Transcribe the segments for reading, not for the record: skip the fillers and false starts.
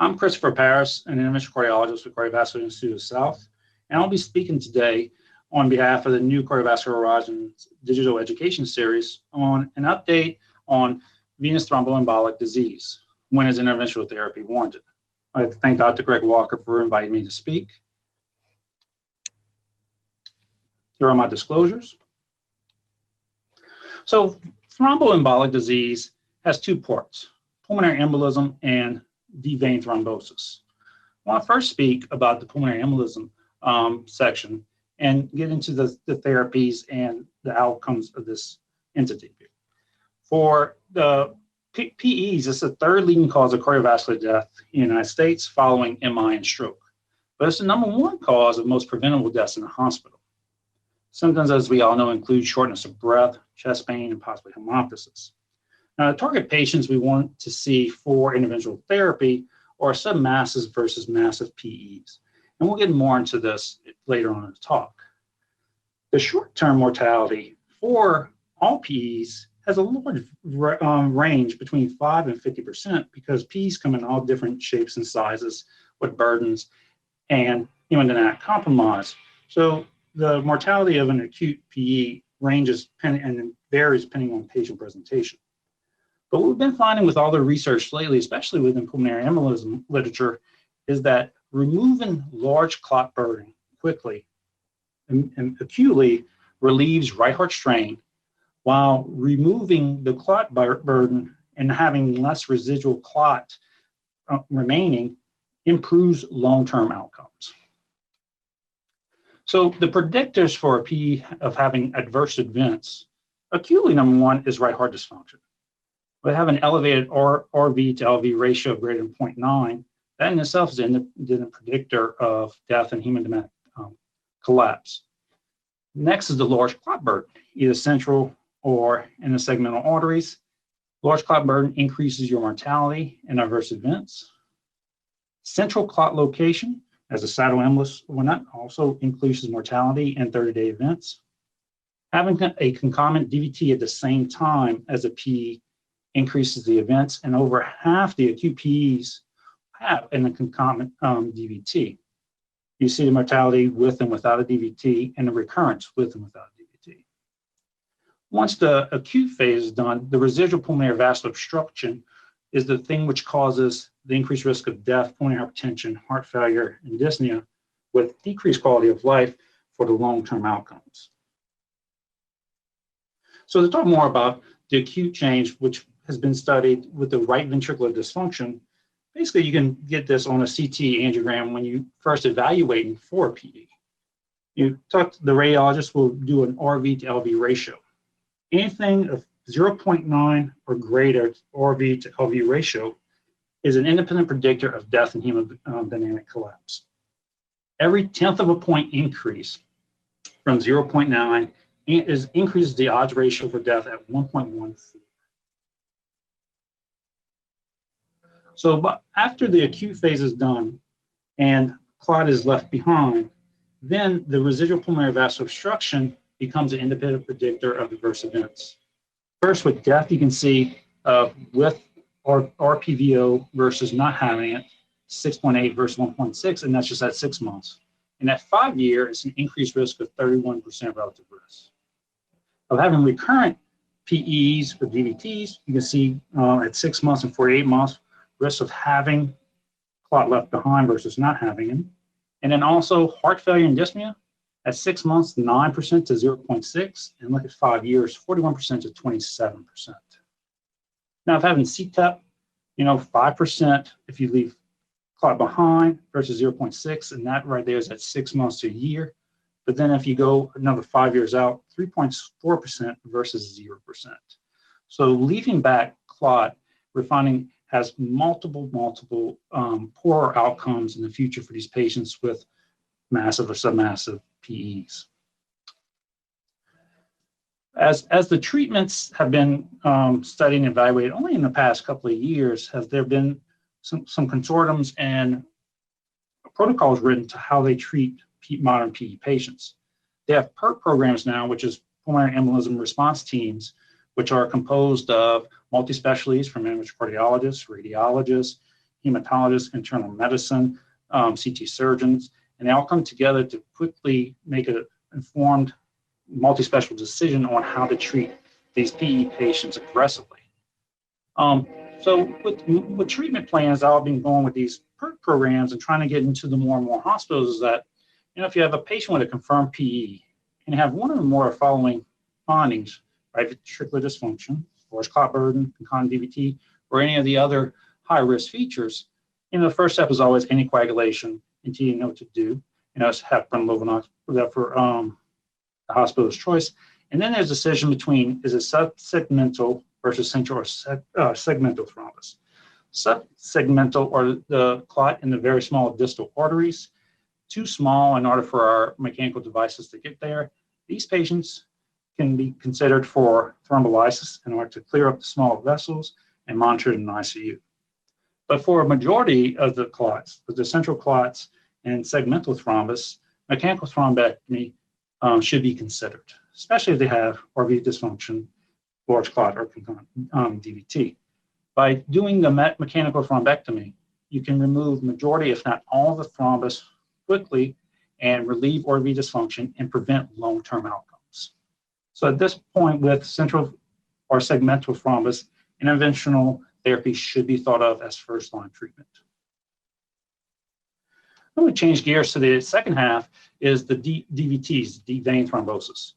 I'm Christopher Paris, an interventional cardiologist with Cardiovascular Institute of South, and I'll be speaking today on behalf of the new Cardiovascular Horizons digital education series on an update on venous thromboembolic disease. When is interventional therapy warranted? I'd like to thank Dr. Greg Walker for inviting me to speak. Here are my disclosures. So thromboembolic disease has two parts, pulmonary embolism and deep vein thrombosis. I want to first speak about the pulmonary embolism section and get into the therapies and the outcomes of this entity. For the PEs, it's the third leading cause of cardiovascular death in the United States following MI and stroke. But it's the number one cause of most preventable deaths in the hospital. Symptoms, as we all know, include shortness of breath, chest pain, and possibly hemoptysis. Now, the target patients we want to see for interventional therapy are submassive versus massive PEs. And we'll get more into this later on in the talk. The short-term mortality for all PEs has a large range between 5 and 50% because PEs come in all different shapes and sizes with burdens and hemodynamic compromise. So the mortality of an acute PE ranges and varies depending on patient presentation. But what we've been finding with all the research lately, especially within pulmonary embolism literature, is that removing large clot burden quickly and acutely relieves right heart strain, while removing the clot burden and having less residual clot remaining improves long-term outcomes. So the predictors for a PE of having adverse events, acutely number one is right heart dysfunction. We have an elevated RV to LV ratio of greater than 0.9. That in itself is an independent predictor of death and hemodynamic collapse. Next is the large clot burden, either central or in the segmental arteries. Large clot burden increases your mortality and adverse events. Central clot location, as a saddle embolus, that also increases mortality and 30-day events. Having a concomitant DVT at the same time as a PE increases the events, and over half the acute PEs have a concomitant DVT. You see the mortality with and without a DVT and the recurrence with and without a DVT. Once the acute phase is done, the residual pulmonary vascular obstruction is the thing which causes the increased risk of death, pulmonary hypertension, heart failure, and dyspnea, with decreased quality of life for the long-term outcomes. So to talk more about the acute change, which has been studied with the right ventricular dysfunction, basically you can get this on a CT angiogram when you first evaluating for a PE. The radiologist will do an RV to LV ratio. Anything of 0.9 or greater RV to LV ratio is an independent predictor of death and hemodynamic collapse. Every 1/10 of a point increase from 0.9 increases the odds ratio for death at 1.14. So after the acute phase is done and clot is left behind, then the residual pulmonary vascular obstruction becomes an independent predictor of adverse events. First, with death, you can see with RPVO versus not having it, 6.8 versus 1.6, and that's just at 6 months. And at 5 years, it's an increased risk of 31% relative risk. Of having recurrent PEs or DVTs, you can see at 6 months and 48 months, risk of having clot left behind versus not having it. And then also heart failure and dyspnea at 6 months, 9% to 0.6, and look at 5 years, 41% to 27%. Now, if having CTEP, 5% if you leave clot behind versus 0.6, and that right there is at 6 months to a year. But then if you go another 5 years out, 3.4% versus 0%. So leaving back clot, we're finding has multiple poorer outcomes in the future for these patients with massive or submassive PEs. As the treatments have been studied and evaluated only in the past couple of years, has there been some consortiums and protocols written to how they treat modern PE patients. They have PERT programs now, which is pulmonary embolism response teams, which are composed of multi-specialties from interventional cardiologists, radiologists, hematologists, internal medicine, CT surgeons, and they all come together to quickly make an informed multi-special decision on how to treat these PE patients aggressively. So with treatment plans, I've been going with these PERT programs and trying to get into the more and more hospitals is that, if you have a patient with a confirmed PE and have one or more following findings, right, ventricular dysfunction, large clot burden, concomitant DVT, or any of the other high-risk features, the first step is always anticoagulation until you know what to do. It's heparin, Lovenox, for the hospital's choice. And then there's a decision between, is it subsegmental versus central or segmental thrombus. Subsegmental, or the clot in the very small distal arteries, too small in order for our mechanical devices to get there. These patients can be considered for thrombolysis in order to clear up the small vessels and monitored in ICU. But for a majority of the clots, the central clots and segmental thrombus, mechanical thrombectomy should be considered, especially if they have RV dysfunction, large clot, or DVT. By doing the mechanical thrombectomy, you can remove majority, if not all, the thrombus quickly and relieve RV dysfunction and prevent long-term outcomes. So at this point, with central or segmental thrombus, interventional therapy should be thought of as first-line treatment. When we change gears to the second half is the DVTs, deep vein thrombosis.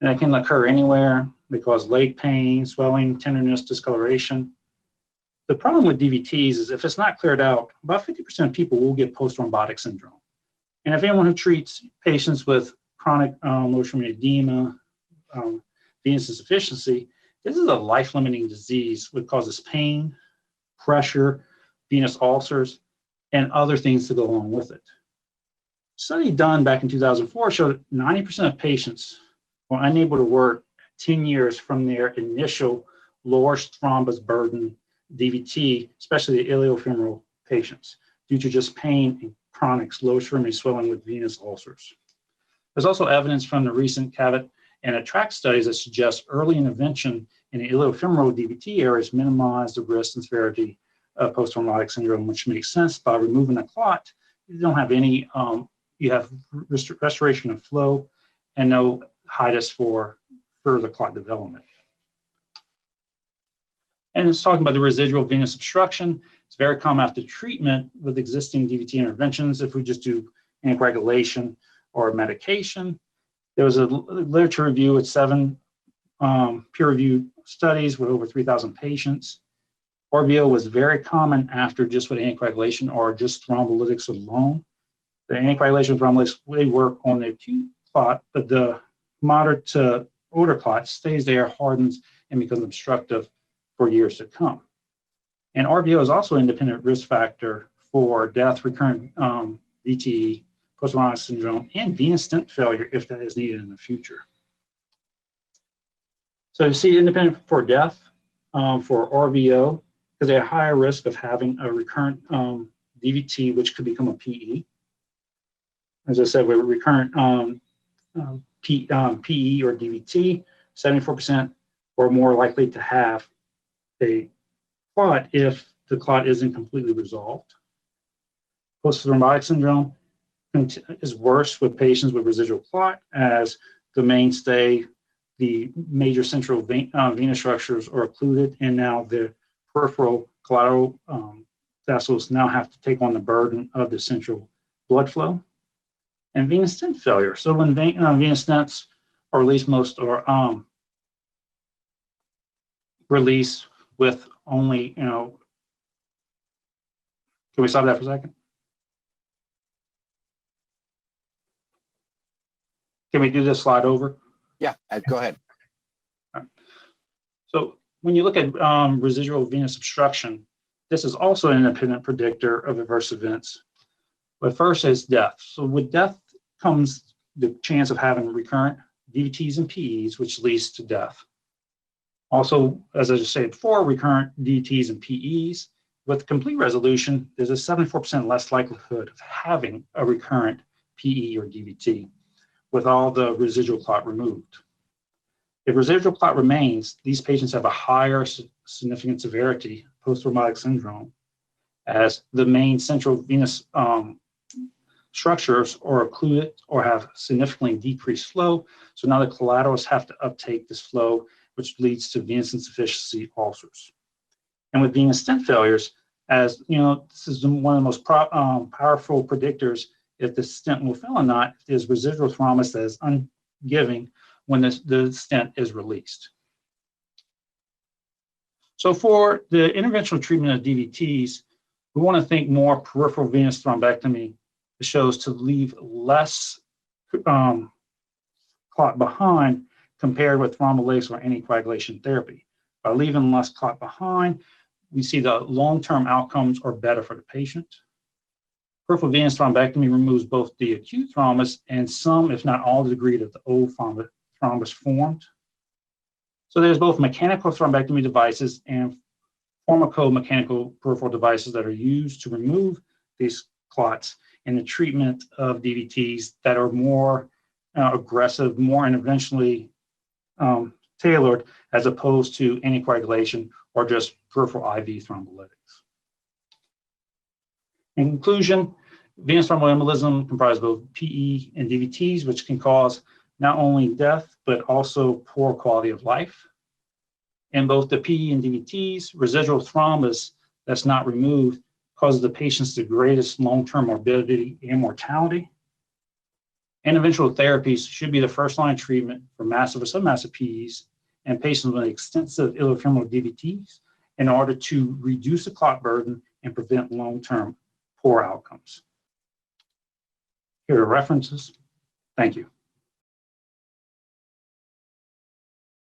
And it can occur anywhere. They cause leg pain, swelling, tenderness, discoloration. The problem with DVTs is if it's not cleared out, about 50% of people will get post-thrombotic syndrome. And if anyone who treats patients with chronic low extremity edema, venous insufficiency, this is a life-limiting disease which causes pain, pressure, venous ulcers, and other things to go along with it. A study done back in 2004 showed 90% of patients were unable to work 10 years from their initial lower thrombus burden DVT, especially the iliofemoral patients, due to just pain and chronic low extremity swelling with venous ulcers. There's also evidence from the recent CAVIT and ATTRACT studies that suggest early intervention in the iliofemoral DVT areas minimize the risk and severity of post-thrombotic syndrome, which makes sense. By removing the clot, you don't have any, you have restoration of flow and no hiatus for further clot development. And it's talking about the residual venous obstruction. It's very common after treatment with existing DVT interventions. If we just do anticoagulation or medication, there was a literature review with 7 peer-reviewed studies with over 3,000 patients. RVO was very common after just with anticoagulation or just thrombolytics alone. The anticoagulation thrombolytics, they work on the acute clot, but the moderate to older clot stays there, hardens, and becomes obstructive for years to come. And RVO is also an independent risk factor for death, recurrent VTE, post-thrombotic syndrome, and venous stent failure if that is needed in the future. So you see independent for death for RVO, because they have higher risk of having a recurrent DVT, which could become a PE. As I said, with recurrent PE or DVT, 74% or more likely to have a clot if the clot isn't completely resolved. Post-thrombotic syndrome is worse with patients with residual clot, as the mainstay, the major central venous structures are occluded, and now the peripheral collateral vessels now have to take on the burden of the central blood flow. And venous stent failure. So when venous stents are released, most are released with only, can we stop that for a second? Can we do this slide over? Yeah, go ahead. Right. So when you look at residual venous obstruction, this is also an independent predictor of adverse events. But first is death. So with death comes the chance of having recurrent DVTs and PEs, which leads to death. Also, as I just said before, recurrent DVTs and PEs, with complete resolution, there's a 74% less likelihood of having a recurrent PE or DVT with all the residual clot removed. If residual clot remains, these patients have a higher significant severity post-thrombotic syndrome, as the main central venous structures are occluded or have significantly decreased flow. So now the collaterals have to uptake this flow, which leads to venous insufficiency ulcers. And with venous stent failures, as you know, this is one of the most powerful predictors if the stent will fail or not, if there's residual thrombus that is ungiving when the stent is released. So for the interventional treatment of DVTs, we want to think more peripheral venous thrombectomy. It shows to leave less clot behind compared with thrombolysis or anticoagulation therapy. By leaving less clot behind, we see the long-term outcomes are better for the patient. Peripheral venous thrombectomy removes both the acute thrombus and some, if not all, the degree that the old thrombus formed. So there's both mechanical thrombectomy devices and pharmacomechanical peripheral devices that are used to remove these clots in the treatment of DVTs that are more aggressive, more interventionally tailored, as opposed to anticoagulation or just peripheral IV thrombolytics. In conclusion, venous thromboembolism comprises both PE and DVTs, which can cause not only death, but also poor quality of life. In both the PE and DVTs, residual thrombus that's not removed causes the patients the greatest long-term morbidity and mortality. Interventional therapies should be the first-line treatment for massive or submassive PEs and patients with extensive iliofemoral DVTs in order to reduce the clot burden and prevent long-term poor outcomes. Here are references. Thank you.